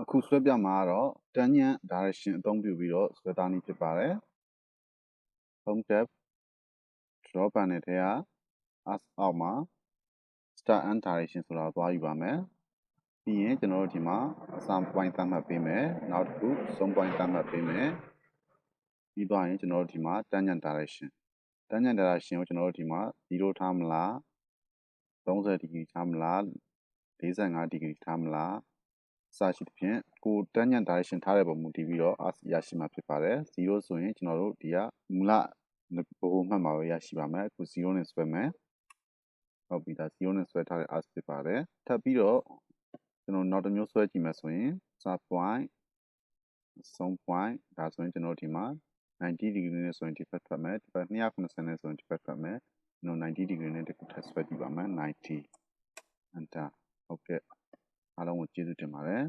အခုဆွဲပြမှာကတော့တန်းညံ့ direction အသုံးပြုပြီးတော့ဆွဲသားနည်းဖြစ်ပါတယ် home tab draw panel ထဲက အောက်မှာ start and direction ဆိုတာကိုသွားယူပါမယ်ပြီးရင်ကျွန်တော်တို့ဒီမှာအစ point သတ်မှတ်ပေးမယ်နောက်တစ်ခုဆုံး point သတ်မှတ်ပေးမယ်ပြီးသွားရင်ကျွန်တော်တို့ဒီမှာတန်းညံ့ direction တန်းညံ့ direction ကိုကျွန်တော်တို့ဒီမှာ0ထားမလား30 degree ထားမလား45 degree ထားမလားစရှိသဖြင့်ကိုတန်းညံ့ direction ထားတဲ့ပုံမူတည်ပြီးတော့ရရှိမှာဖြစ်ပါတယ်0ဆိုရင်ကျွန်တော်တို့ဒီကမူလဘိုမှတ်မှာပဲရရှိပါမယ်အခု0နဲ့ဆွဲမယ်ဟုတ်ပြီဒါ0နဲ့ဆွဲထားတဲ့ arc ဖြစ်ပါတယ်ထပ်ပြီးတော့ကျွန်တော်နောက်တစ်မျိုးဆွဲကြည့်မယ်ဆိုရင် start point ဆုံး point ဒါဆိုရင်ကျွန်တော်ဒီမှာ90 degree နဲ့ဆိုရင်ဒီဘက်ထွက်မယ်ဒီဘက်290နဲ့ဆိုရင်ဒီဘက်ထွက်မယ်ကျွန်တော်90 degree နဲ့တစ်ခုထပ်ဆွဲကြည့်ပါမယ်90 enter ဟုတ်ကဲ့အားလုံးကိုကျေးဇူးတင်ပါတယ်